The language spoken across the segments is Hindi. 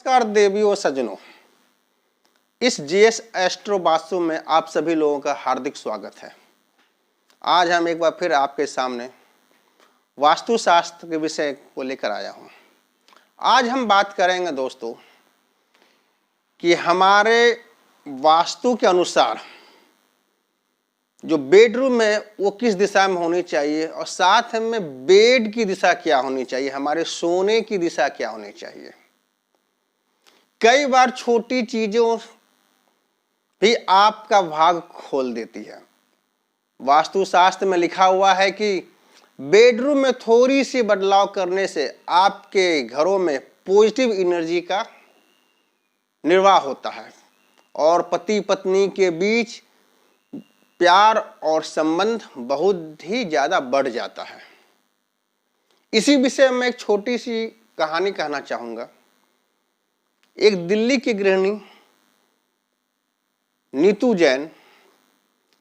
नमस्कार देवियों सज्जनों, इस जीएस एस्ट्रो वास्तु में आप सभी लोगों का हार्दिक स्वागत है। आज हम एक बार फिर आपके सामने वास्तुशास्त्र के विषय को लेकर आया हूं। आज हम बात करेंगे दोस्तों कि हमारे वास्तु के अनुसार जो बेडरूम है वो किस दिशा में होनी चाहिए और साथ में बेड की दिशा क्या होनी चाहिए, हमारे सोने की दिशा क्या होनी चाहिए। कई बार छोटी चीजों भी आपका भाग खोल देती है। वास्तुशास्त्र में लिखा हुआ है कि बेडरूम में थोड़ी सी बदलाव करने से आपके घरों में पॉजिटिव एनर्जी का निर्वाह होता है और पति पत्नी के बीच प्यार और संबंध बहुत ही ज्यादा बढ़ जाता है। इसी विषय में एक छोटी सी कहानी कहना चाहूंगा। एक दिल्ली की गृहिणी नीतू जैन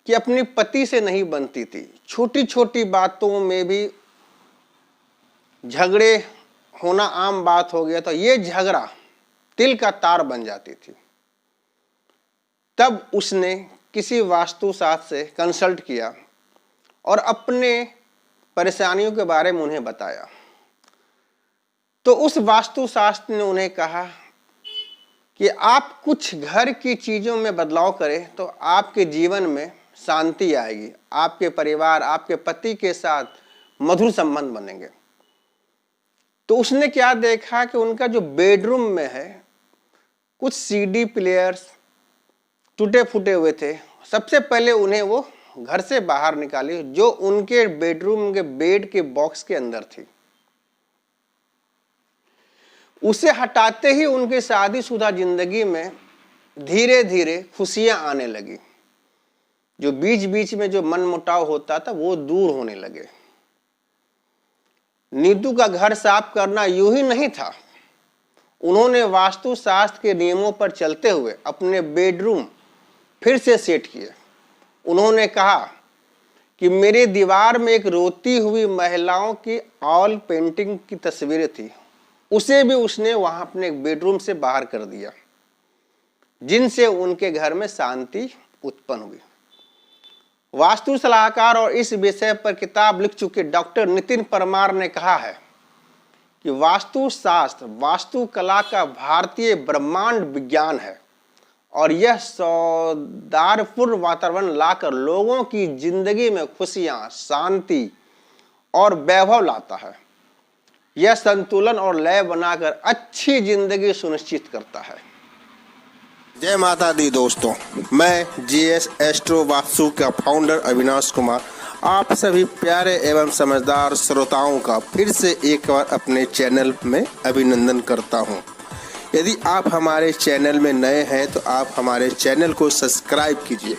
की अपनी पति से नहीं बनती थी। छोटी छोटी बातों में भी झगड़े होना आम बात हो गया, तो ये झगड़ा तिल का तार बन जाती थी। तब उसने किसी वास्तुशास्त्र से कंसल्ट किया और अपने परेशानियों के बारे में उन्हें बताया। तो उस वास्तुशास्त्र ने उन्हें कहा कि आप कुछ घर की चीजों में बदलाव करें तो आपके जीवन में शांति आएगी, आपके परिवार, आपके पति के साथ मधुर संबंध बनेंगे। तो उसने क्या देखा कि उनका जो बेडरूम में है कुछ सीडी प्लेयर्स टूटे फूटे हुए थे। सबसे पहले उन्हें वो घर से बाहर निकाली जो उनके बेडरूम के बेड के बॉक्स के अंदर थी। उसे हटाते ही उनकी शादीशुदा जिंदगी में धीरे धीरे खुशियां आने लगी। जो बीच बीच में जो मनमुटाव होता था वो दूर होने लगे। नीतू का घर साफ करना यूं ही नहीं था। उन्होंने वास्तुशास्त्र के नियमों पर चलते हुए अपने बेडरूम फिर से सेट किए। उन्होंने कहा कि मेरे दीवार में एक रोती हुई महिलाओं की ऑयल पेंटिंग की तस्वीरें थी, उसे भी उसने वहां अपने बेडरूम से बाहर कर दिया, जिनसे उनके घर में शांति उत्पन्न हुई। वास्तु सलाहकार और इस विषय पर किताब लिख चुके डॉक्टर नितिन परमार ने कहा है कि वास्तुशास्त्र वास्तुकला का भारतीय ब्रह्मांड विज्ञान है और यह सौहार्दपूर्ण वातावरण लाकर लोगों की जिंदगी में खुशियां, शांति और वैभव लाता है। यह संतुलन और लय बनाकर अच्छी जिंदगी सुनिश्चित करता है। जय माता दी दोस्तों, मैं जीएस एस्ट्रो वास्तु का फाउंडर अविनाश कुमार आप सभी प्यारे एवं समझदार श्रोताओं का फिर से एक बार अपने चैनल में अभिनंदन करता हूं। यदि आप हमारे चैनल में नए हैं तो आप हमारे चैनल को सब्सक्राइब कीजिए।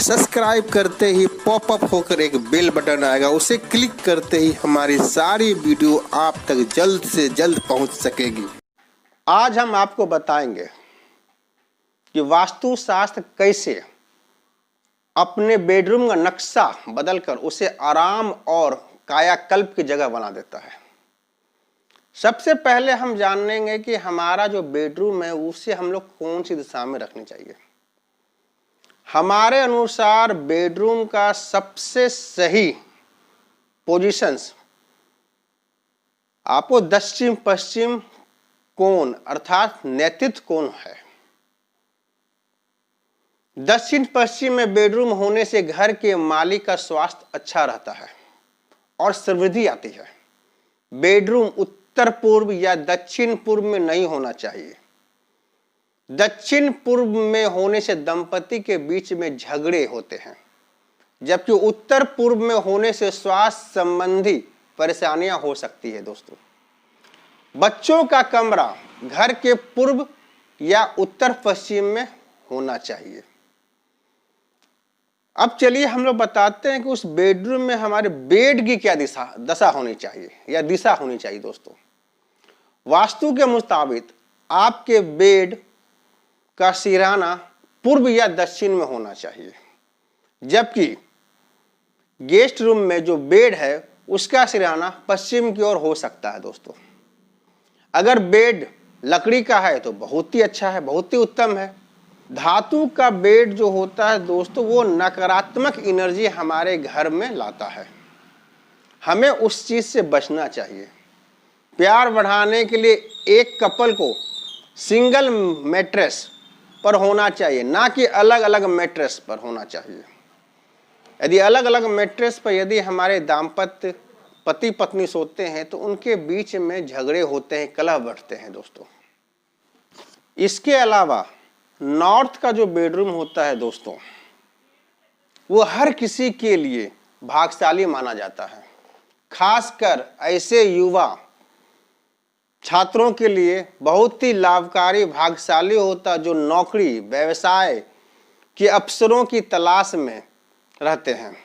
सब्सक्राइब करते ही पॉपअप होकर एक बेल बटन आएगा, उसे क्लिक करते ही हमारी सारी वीडियो आप तक जल्द से जल्द पहुंच सकेगी। आज हम आपको बताएंगे कि वास्तुशास्त्र कैसे अपने बेडरूम का नक्शा बदलकर उसे आराम और कायाकल्प की जगह बना देता है। सबसे पहले हम जानेंगे कि हमारा जो बेडरूम है उसे हम लोग कौन सी दिशा में रखनी चाहिए। हमारे अनुसार बेडरूम का सबसे सही पोजीशंस आपको दक्षिण पश्चिम कोण अर्थात नैतिक कोण है। दक्षिण पश्चिम में बेडरूम होने से घर के मालिक का स्वास्थ्य अच्छा रहता है और समृद्धि आती है। बेडरूम उत्तर पूर्व या दक्षिण पूर्व में नहीं होना चाहिए। दक्षिण पूर्व में होने से दंपति के बीच में झगड़े होते हैं, जबकि उत्तर पूर्व में होने से स्वास्थ्य संबंधी परेशानियां हो सकती है। दोस्तों, बच्चों का कमरा घर के पूर्व या उत्तर पश्चिम में होना चाहिए। अब चलिए हम लोग बताते हैं कि उस बेडरूम में हमारे बेड की क्या दशा होनी चाहिए या दिशा होनी चाहिए। दोस्तों, वास्तु के मुताबिक आपके बेड का सिरहाना पूर्व या दक्षिण में होना चाहिए, जबकि गेस्ट रूम में जो बेड है उसका सिरहाना पश्चिम की ओर हो सकता है। दोस्तों, अगर बेड लकड़ी का है तो बहुत ही अच्छा है, बहुत ही उत्तम है। धातु का बेड जो होता है दोस्तों, वो नकारात्मक एनर्जी हमारे घर में लाता है। हमें उस चीज़ से बचना चाहिए। प्यार बढ़ाने के लिए एक कपल को सिंगल मैट्रेस पर होना चाहिए, ना कि अलग अलग मैट्रेस पर होना चाहिए। यदि अलग अलग मैट्रेस पर यदि हमारे दाम्पत्य पति पत्नी सोते हैं तो उनके बीच में झगड़े होते हैं, कलह बढ़ते हैं दोस्तों। इसके अलावा नॉर्थ का जो बेडरूम होता है दोस्तों, वो हर किसी के लिए भाग्यशाली माना जाता है। खासकर ऐसे युवा छात्रों के लिए बहुत ही लाभकारी भाग्यशाली होता जो नौकरी व्यवसाय के अवसरों की तलाश में रहते हैं।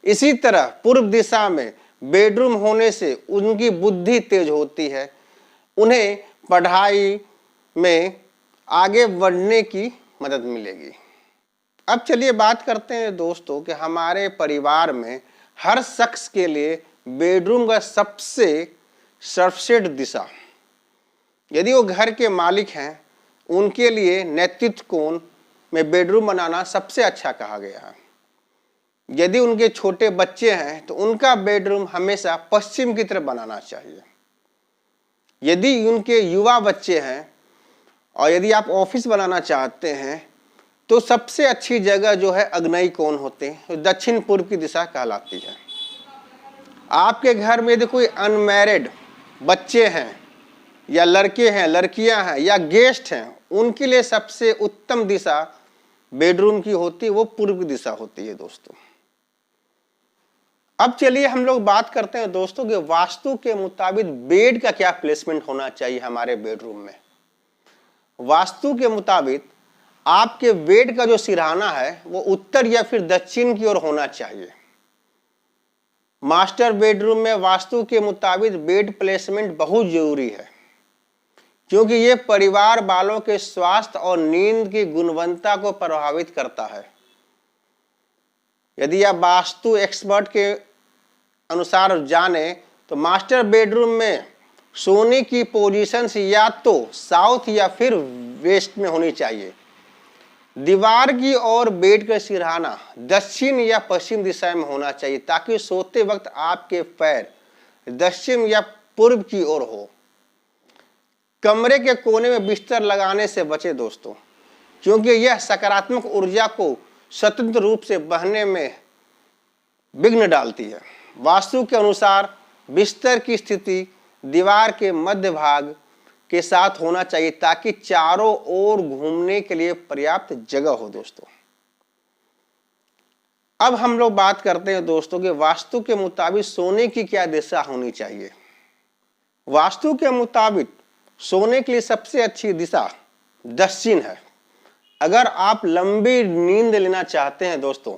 इसी तरह पूर्व दिशा में बेडरूम होने से उनकी बुद्धि तेज होती है, उन्हें पढ़ाई में आगे बढ़ने की मदद मिलेगी। अब चलिए बात करते हैं दोस्तों कि हमारे परिवार में हर शख्स के लिए बेडरूम का सबसे सर्वश्रेष्ठ दिशा, यदि वो घर के मालिक हैं, उनके लिए नैतिक कोण में बेडरूम बनाना सबसे अच्छा कहा गया है। यदि उनके छोटे बच्चे हैं तो उनका बेडरूम हमेशा पश्चिम की तरफ बनाना चाहिए। यदि उनके युवा बच्चे हैं और यदि आप ऑफिस बनाना चाहते हैं तो सबसे अच्छी जगह जो है आग्नेय कोण होते हैं, तो दक्षिण पूर्व की दिशा कहलाती है। आपके घर में यदि कोई अनमैरिड बच्चे हैं या लड़के हैं, लड़कियां हैं या गेस्ट हैं, उनके लिए सबसे उत्तम दिशा बेडरूम की होती है, वो पूर्व की दिशा होती है दोस्तों। अब चलिए हम लोग बात करते हैं दोस्तों कि वास्तु के मुताबिक बेड का क्या प्लेसमेंट होना चाहिए हमारे बेडरूम में। वास्तु के मुताबिक आपके बेड का जो सिरहाना है वो उत्तर या फिर दक्षिण की ओर होना चाहिए। मास्टर बेडरूम में वास्तु के मुताबिक बेड प्लेसमेंट बहुत जरूरी है, क्योंकि ये परिवार वालों के स्वास्थ्य और नींद की गुणवत्ता को प्रभावित करता है। यदि आप वास्तु एक्सपर्ट के अनुसार जाने तो मास्टर बेडरूम में सोने की पोजीशन या तो साउथ या फिर वेस्ट में होनी चाहिए। दीवार की ओर बेड का सिरहाना दक्षिण या पश्चिम दिशा में होना चाहिए, ताकि सोते वक्त आपके पैर दक्षिण या पूर्व की ओर हो। कमरे के कोने में बिस्तर लगाने से बचे दोस्तों, क्योंकि यह सकारात्मक ऊर्जा को स्वतंत्र रूप से बहने में विघ्न डालती है। वास्तु के अनुसार बिस्तर की स्थिति दीवार के मध्य भाग के साथ होना चाहिए, ताकि चारों ओर घूमने के लिए पर्याप्त जगह हो दोस्तों। अब हम लोग बात करते हैं दोस्तों कि वास्तु के मुताबिक सोने की क्या दिशा होनी चाहिए। वास्तु के मुताबिक सोने के लिए सबसे अच्छी दिशा दक्षिण है। अगर आप लंबी नींद लेना चाहते हैं दोस्तों,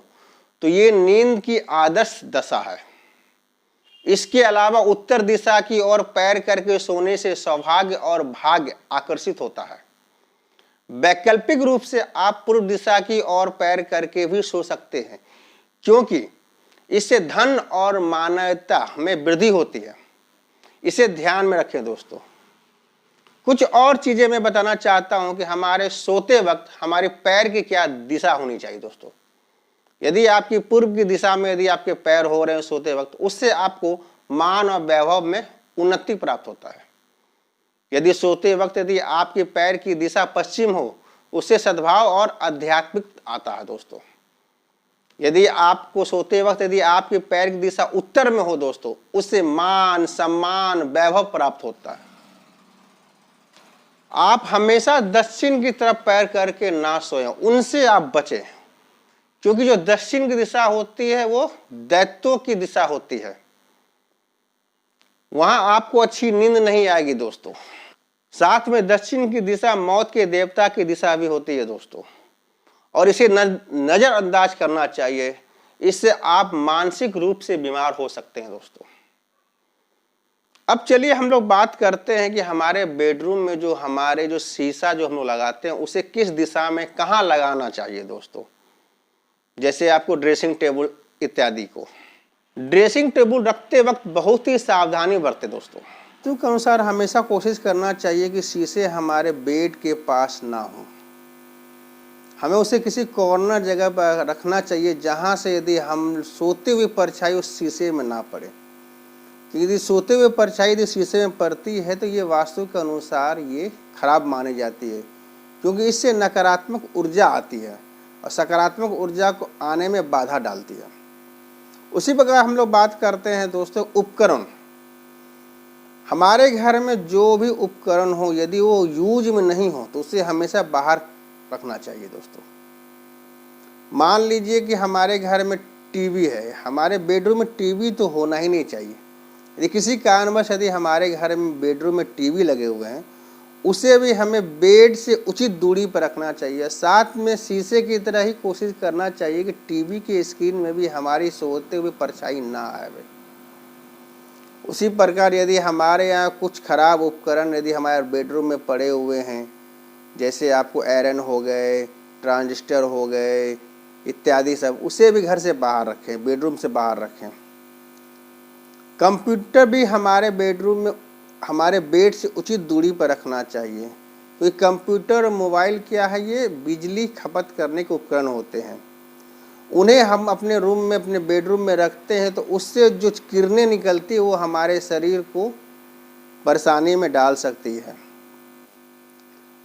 तो ये नींद की आदर्श दशा है। इसके अलावा उत्तर दिशा की ओर पैर करके सोने से सौभाग्य और भाग्य आकर्षित होता है। वैकल्पिक रूप से आप पूर्व दिशा की ओर पैर करके भी सो सकते हैं, क्योंकि इससे धन और मानवता में वृद्धि होती है। इसे ध्यान में रखें दोस्तों। कुछ और चीजें मैं बताना चाहता हूं कि हमारे सोते वक्त हमारे पैर की क्या दिशा होनी चाहिए दोस्तों। यदि आपकी पूर्व की दिशा में यदि आपके पैर हो रहे हैं सोते वक्त, उससे आपको मान और वैभव में उन्नति प्राप्त होता है। यदि सोते वक्त यदि आपके पैर की दिशा पश्चिम हो, उससे सद्भाव और आध्यात्मिक आता है दोस्तों। यदि आपको सोते वक्त यदि आपके पैर की दिशा उत्तर में हो दोस्तों, उससे मान सम्मान वैभव प्राप्त होता है। आप हमेशा दक्षिण की तरफ पैर करके ना सोएं, उनसे आप बचें, क्योंकि जो दक्षिण की दिशा होती है वो दैत्यों की दिशा होती है। वहां आपको अच्छी नींद नहीं आएगी दोस्तों। साथ में दक्षिण की दिशा मौत के देवता की दिशा भी होती है दोस्तों, और इसे नजरअंदाज करना चाहिए। इससे आप मानसिक रूप से बीमार हो सकते हैं दोस्तों। अब चलिए हम लोग बात करते हैं कि हमारे बेडरूम में जो हमारे जो शीशा जो हम लोग लगाते हैं, उसे किस दिशा में कहाँ लगाना चाहिए दोस्तों। जैसे आपको ड्रेसिंग टेबल इत्यादि को ड्रेसिंग टेबल रखते वक्त बहुत ही सावधानी बरतें दोस्तों। वास्तु के अनुसार हमेशा कोशिश करना चाहिए कि शीशे हमारे बेड के पास ना हो। हमें उसे किसी कॉर्नर जगह पर रखना चाहिए जहां से यदि हम सोते हुए परछाई उस शीशे में ना पड़े। यदि सोते हुए परछाई यदि शीशे में पड़ती है तो ये वास्तु के अनुसार ये खराब मानी जाती है, क्योंकि इससे नकारात्मक ऊर्जा आती है और सकारात्मक ऊर्जा को आने में बाधा डालती है। उसी प्रकार हम लोग बात करते हैं दोस्तों उपकरण। हमारे घर में जो भी उपकरण हो यदि वो यूज में नहीं हो तो उसे हमेशा बाहर रखना चाहिए दोस्तों। मान लीजिए कि हमारे घर में टीवी है, हमारे बेडरूम में टीवी तो होना ही नहीं चाहिए। यदि किसी कारणवश यदि हमारे घर में बेडरूम में टीवी लगे हुए हैं, उसे भी हमें बेड से उचित दूरी पर रखना चाहिए। साथ में शीशे की तरह ही कोशिश करना चाहिए कि टीवी की स्क्रीन में भी हमारी सोते हुए परछाई ना आए। उसी प्रकार यदि हमारे यहाँ कुछ खराब उपकरण यदि हमारे बेडरूम में पड़े हुए हैं, जैसे आपको आयरन हो गए, ट्रांजिस्टर हो गए इत्यादि सब, उसे भी घर से बाहर रखें, बेडरूम से बाहर रखें। कंप्यूटर भी हमारे बेडरूम में हमारे बेड से उचित दूरी पर रखना चाहिए, क्योंकि कंप्यूटर और मोबाइल क्या है, ये बिजली खपत करने के उपकरण होते हैं। उन्हें हम अपने रूम में अपने बेडरूम में रखते हैं तो उससे जो किरणें निकलती है वो हमारे शरीर को परेशानी में डाल सकती है।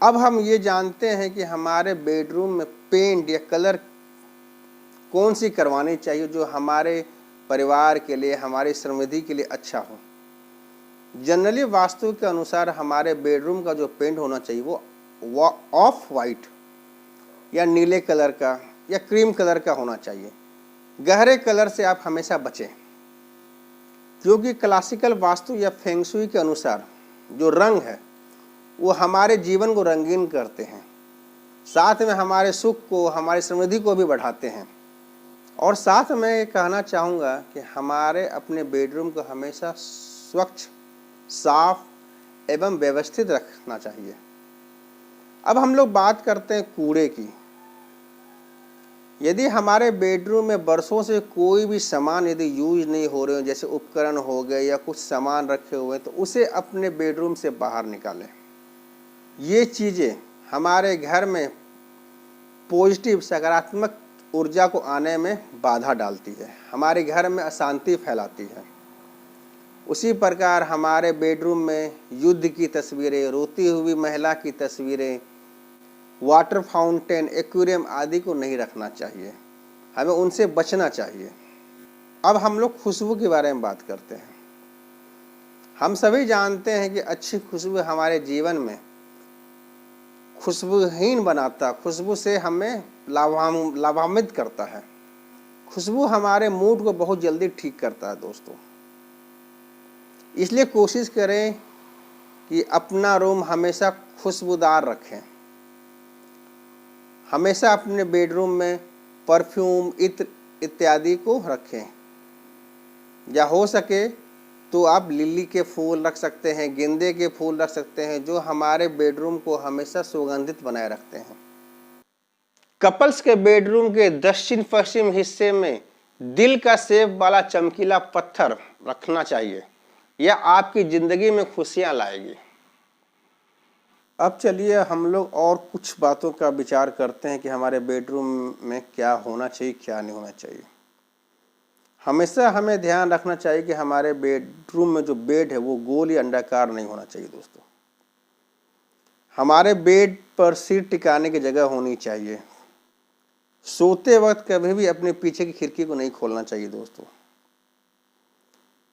अब हम ये जानते हैं कि हमारे बेडरूम में पेंट या कलर कौन सी करवानी चाहिए जो हमारे परिवार के लिए, हमारी समृद्धि के लिए अच्छा हो। जनरली वास्तु के अनुसार हमारे बेडरूम का जो पेंट होना चाहिए वो ऑफ वाइट या नीले कलर का या क्रीम कलर का होना चाहिए। गहरे कलर से आप हमेशा बचें, क्योंकि क्लासिकल वास्तु या फेंग शुई के अनुसार जो रंग है वो हमारे जीवन को रंगीन करते हैं, साथ में हमारे सुख को, हमारी समृद्धि को भी बढ़ाते हैं। और साथ में ये कहना चाहूँगा कि हमारे अपने बेडरूम को हमेशा स्वच्छ, साफ एवं व्यवस्थित रखना चाहिए। अब हम लोग बात करते हैं कूड़े की। यदि हमारे बेडरूम में बरसों से कोई भी सामान यदि यूज नहीं हो रहे हो, जैसे उपकरण हो गए या कुछ सामान रखे हुए हैं, तो उसे अपने बेडरूम से बाहर निकालें। ये चीज़ें हमारे घर में पॉजिटिव सकारात्मक ऊर्जा को आने में बाधा डालती है, हमारे घर में अशांति फैलाती है। उसी प्रकार हमारे बेडरूम में युद्ध की तस्वीरें, रोती हुई महिला की तस्वीरें, वाटर फाउंटेन, एक्वेरियम आदि को नहीं रखना चाहिए, हमें उनसे बचना चाहिए। अब हम लोग खुशबू के बारे में बात करते हैं। हम सभी जानते हैं कि अच्छी खुशबू हमारे जीवन में खुशबूहीन बनाता, खुशबू से हमें लाभान्वित करता है। खुशबू हमारे मूड को बहुत जल्दी ठीक करता है दोस्तों। इसलिए कोशिश करें कि अपना रूम हमेशा खुशबूदार रखें। हमेशा अपने बेडरूम में परफ्यूम, इत्र इत्यादि को रखें, या हो सके तो आप लिली के फूल रख सकते हैं, गेंदे के फूल रख सकते हैं, जो हमारे बेडरूम को हमेशा सुगंधित बनाए रखते हैं। कपल्स के बेडरूम के दक्षिण पश्चिम हिस्से में दिल का शेप वाला चमकीला पत्थर रखना चाहिए, यह आपकी जिंदगी में खुशियां लाएगी। अब चलिए हम लोग और कुछ बातों का विचार करते हैं कि हमारे बेडरूम में क्या होना चाहिए, क्या नहीं होना चाहिए। हमेशा हमें ध्यान रखना चाहिए कि हमारे बेडरूम में जो बेड है वो गोल या अंडाकार नहीं होना चाहिए दोस्तों। हमारे बेड पर सिर टिकाने की जगह होनी चाहिए। सोते वक्त कभी भी अपने पीछे की खिड़की को नहीं खोलना चाहिए दोस्तों।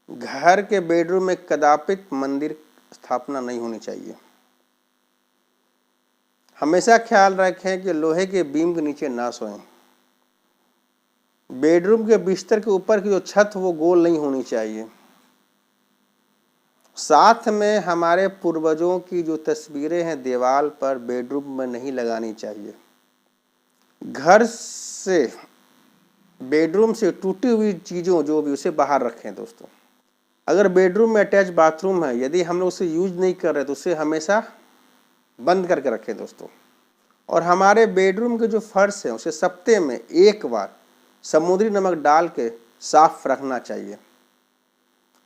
घर के बेडरूम में कदापित मंदिर स्थापना नहीं होनी चाहिए। हमेशा ख्याल रखें कि लोहे के बीम के नीचे ना सोएं। बेडरूम के बिस्तर के ऊपर की जो छत वो गोल नहीं होनी चाहिए। साथ में हमारे पूर्वजों की जो तस्वीरें हैं दीवार पर बेडरूम में नहीं लगानी चाहिए। घर से, बेडरूम से टूटी हुई चीज़ों जो भी, उसे बाहर रखें दोस्तों। अगर बेडरूम में अटैच बाथरूम है, यदि हम लोग उसे यूज नहीं कर रहे तो उसे हमेशा बंद करके रखें दोस्तों। और हमारे बेडरूम के जो फर्श है उसे सप्ताह में एक बार समुद्री नमक डाल के साफ रखना चाहिए।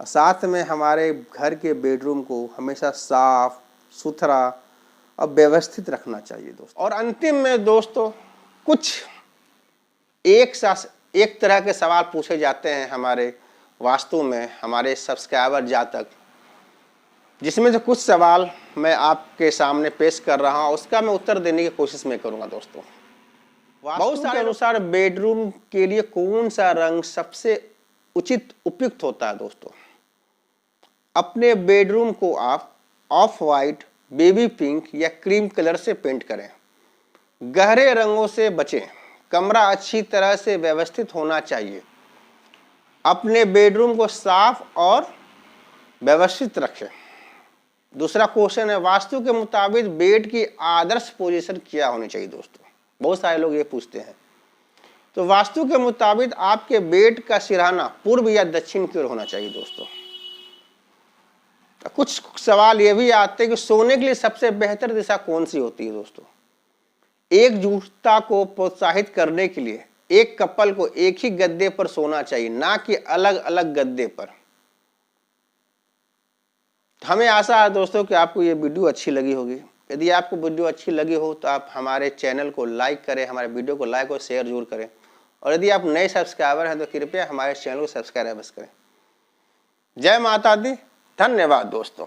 साथ में हमारे घर के बेडरूम को हमेशा साफ सुथरा और व्यवस्थित रखना चाहिए दोस्तों। और अंतिम में दोस्तों कुछ एक तरह के सवाल पूछे जाते हैं हमारे वास्तु में, हमारे सब्सक्राइबर जातक, जिसमें से कुछ सवाल मैं आपके सामने पेश कर रहा हूं, उसका मैं उत्तर देने की कोशिश में करूंगा दोस्तों। बहुत सारे अनुसार बेडरूम के लिए कौन सा रंग सबसे उचित उपयुक्त होता है दोस्तों? अपने बेडरूम को आप ऑफ वाइट, बेबी पिंक या क्रीम कलर से पेंट करें। गहरे रंगों से बचें। कमरा अच्छी तरह से व्यवस्थित होना चाहिए। अपने बेडरूम को साफ और व्यवस्थित रखें। दूसरा क्वेश्चन है, वास्तु के मुताबिक बेड की आदर्श पोजीशन क्या होनी चाहिए दोस्तों? बहुत सारे लोग ये पूछते हैं। तो वास्तु के मुताबिक आपके बेड का सिरहाना पूर्व या दक्षिण की ओर होना चाहिए दोस्तों। कुछ सवाल ये भी आते हैं कि सोने के लिए सबसे बेहतर दिशा कौन सी होती है दोस्तों? एकजुटता को प्रोत्साहित करने के लिए एक कपल को एक ही गद्दे पर सोना चाहिए, ना कि अलग अलग गद्दे पर। हमें आशा है दोस्तों कि आपको ये वीडियो अच्छी लगी होगी। यदि आपको वीडियो अच्छी लगी हो तो आप हमारे चैनल को लाइक करें, हमारे वीडियो को लाइक और शेयर जरूर करें। और यदि आप नए सब्सक्राइबर हैं तो कृपया हमारे चैनल को सब्सक्राइब करें। जय माता दी। धन्यवाद दोस्तों।